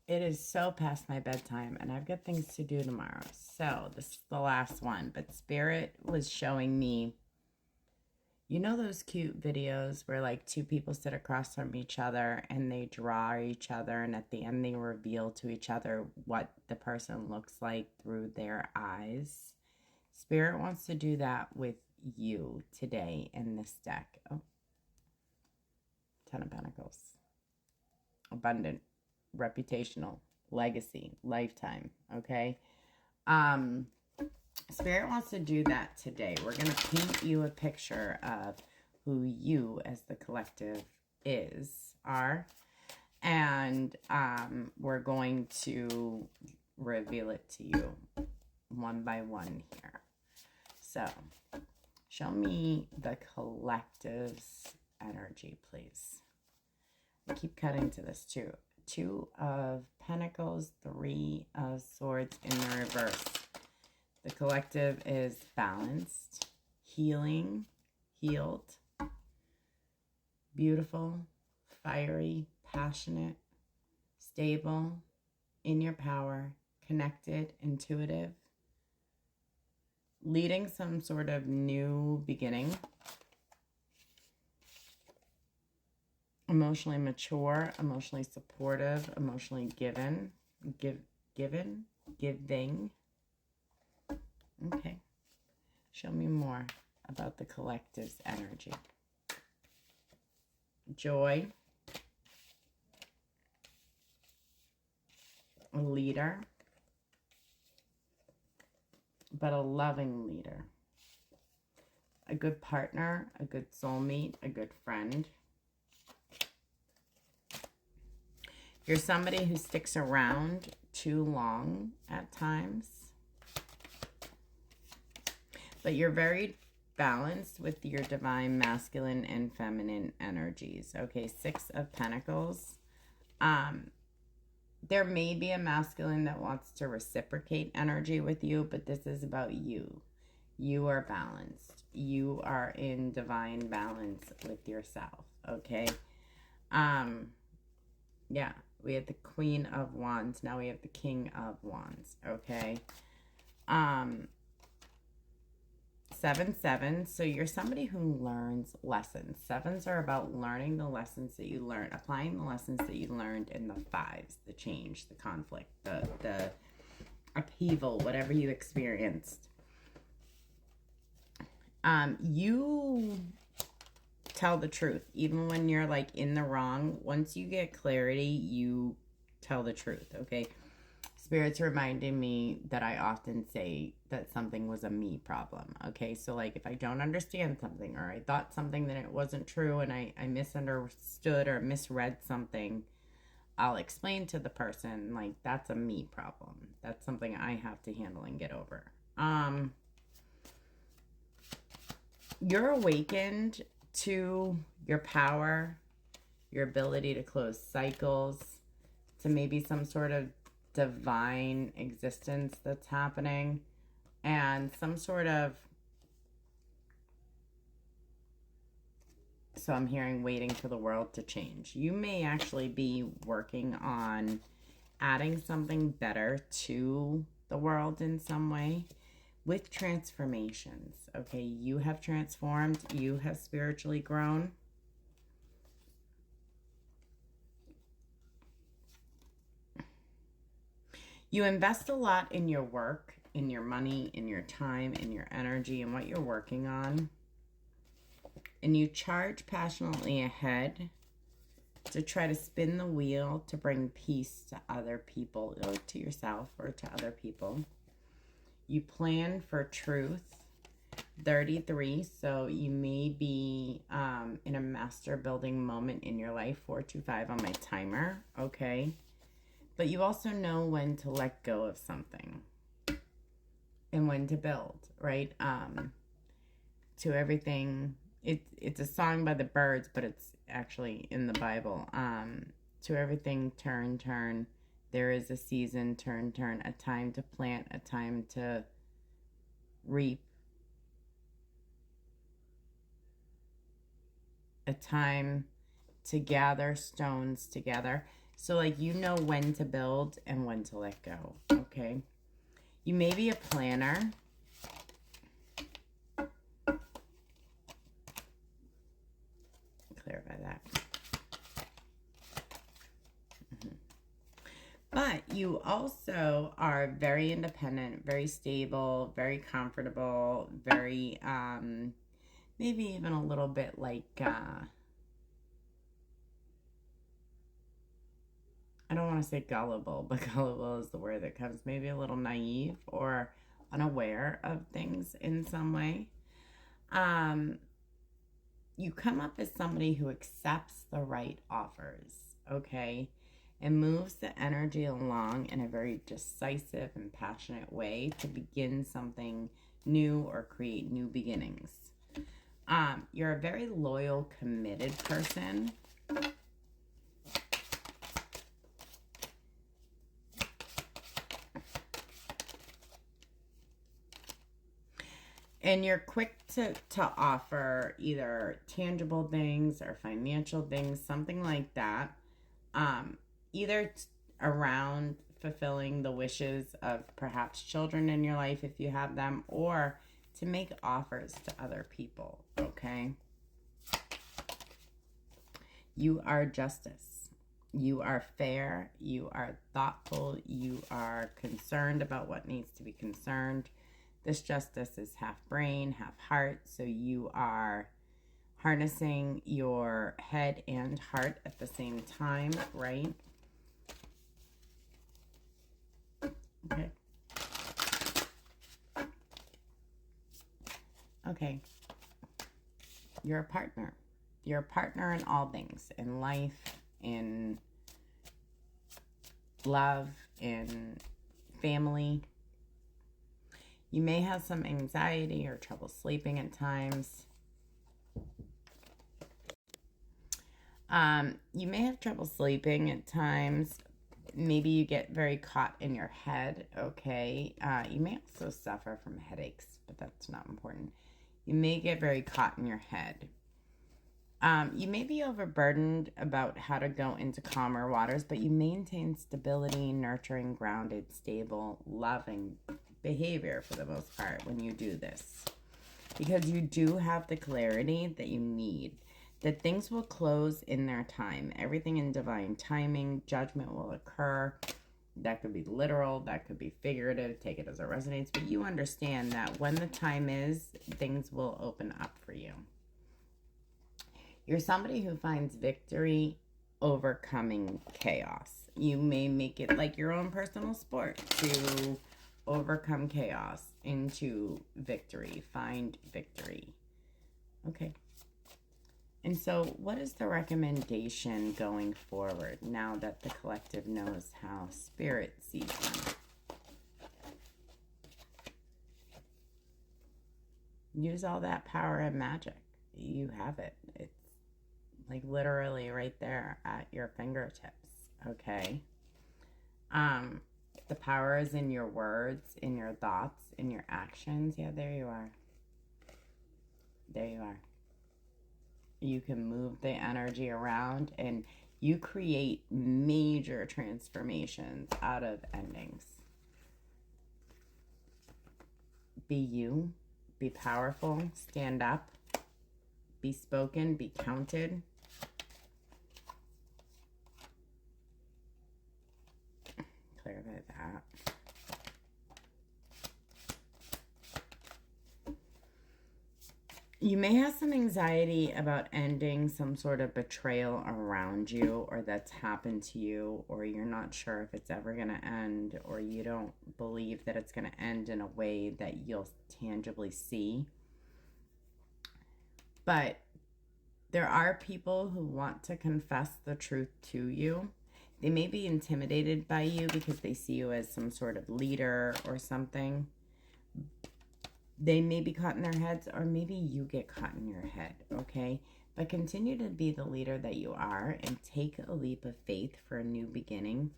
It is so past my bedtime and I've got things to do tomorrow. So this is the last one. But Spirit was showing me, you know, those cute videos where like two people sit across from each other and they draw each other, and at the end they reveal to each other what the person looks like through their eyes. Spirit wants to do that with you today in this deck. Oh, Ten of Pentacles. Abundant, reputational, legacy, lifetime. Okay. Um, Spirit wants to do that today. We're going to paint you a picture of who you as the collective are. And we're going to reveal it to you one by one here. So, show me the collective's energy, please. I keep cutting to this too. Two of Pentacles, Three of Swords in the reverse. The collective is balanced, healing, healed, beautiful, fiery, passionate, stable, in your power, connected, intuitive, leading some sort of new beginning, emotionally mature, emotionally supportive, emotionally giving. Okay. Show me more about the collective's energy. Joy. A leader. But a loving leader. A good partner, a good soulmate, a good friend. You're somebody who sticks around too long at times. But you're very balanced with your divine masculine and feminine energies. Okay, Six of Pentacles. There may be a masculine that wants to reciprocate energy with you, but this is about you. You are balanced. You are in divine balance with yourself, okay? Yeah, we have the Queen of Wands. Now we have the King of Wands, okay? 7-7. So you're somebody who learns lessons. Sevens are about learning the lessons that you learned, applying the lessons that you learned in the fives, the change, the conflict, the upheaval, whatever you experienced. You tell the truth, even when you're like in the wrong. Once you get clarity, you tell the truth, okay? Spirit's reminding me that I often say that something was a me problem, okay? So, like, if I don't understand something, or I thought something that it wasn't true, and I misunderstood or misread something, I'll explain to the person, like, that's a me problem. That's something I have to handle and get over. You're awakened to your power, your ability to close cycles, to maybe some sort of divine existence that's happening, and some sort of, so I'm hearing waiting for the world to change. You may actually be working on adding something better to the world in some way with transformations. Okay, you have transformed, you have spiritually grown. You invest a lot in your work, in your money, in your time, in your energy, and what you're working on. And you charge passionately ahead to try to spin the wheel to bring peace to other people, or to yourself, or to other people. You plan for truth. 33, so you may be in a master building moment in your life. 425 on my timer, okay? But you also know when to let go of something and when to build, right? To everything, it's a song by the Byrds, but it's actually in the Bible. To everything, turn, turn. There is a season, turn, turn. A time to plant, a time to reap, a time to gather stones together. So, like, you know when to build and when to let go, okay? You may be a planner. Clarify that. But you also are very independent, very stable, very comfortable, very, maybe even a little bit like, I don't want to say gullible, but gullible is the word that comes. Maybe a little naive or unaware of things in some way. You come up as somebody who accepts the right offers, okay? And moves the energy along in a very decisive and passionate way to begin something new or create new beginnings. You're a very loyal, committed person. And you're quick to offer either tangible things or financial things, something like that. Either around fulfilling the wishes of perhaps children in your life if you have them, or to make offers to other people, okay? You are justice. You are fair. You are thoughtful. You are concerned about what needs to be concerned. This justice is half brain, half heart. So you are harnessing your head and heart at the same time, right? Okay. Okay. You're a partner. You're a partner in all things, in life, in love, in family. You may have some anxiety or trouble sleeping at times. You may have trouble sleeping at times. Maybe you get very caught in your head, okay? You may also suffer from headaches, but that's not important. You may get very caught in your head. You may be overburdened about how to go into calmer waters, but you maintain stability, nurturing, grounded, stable, loving behavior for the most part when you do this. Because you do have the clarity that you need, that things will close in their time. Everything in divine timing, judgment will occur. That could be literal, that could be figurative, take it as it resonates, but you understand that when the time is, things will open up for you. You're somebody who finds victory overcoming chaos. You may make it like your own personal sport to overcome chaos into victory. Find victory. Okay. And so what is the recommendation going forward now that the collective knows how spirit sees them? Use all that power and magic. You have it. It's like literally right there at your fingertips, okay? The power is in your words, in your thoughts, in your actions. Yeah, there you are. There you are. You can move the energy around and you create major transformations out of endings. Be you, be powerful, stand up, be spoken, be counted. Clarify that. You may have some anxiety about ending some sort of betrayal around you, or that's happened to you, or you're not sure if it's ever going to end, or you don't believe that it's going to end in a way that you'll tangibly see. But there are people who want to confess the truth to you. They may be intimidated by you because they see you as some sort of leader or something. They may be caught in their heads, or maybe you get caught in your head, okay? But continue to be the leader that you are and take a leap of faith for a new beginning.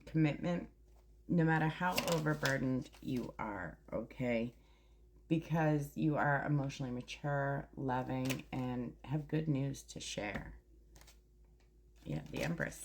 Commitment, no matter how overburdened you are, okay? Because you are emotionally mature, loving, and have good news to share. Yeah, the Empress.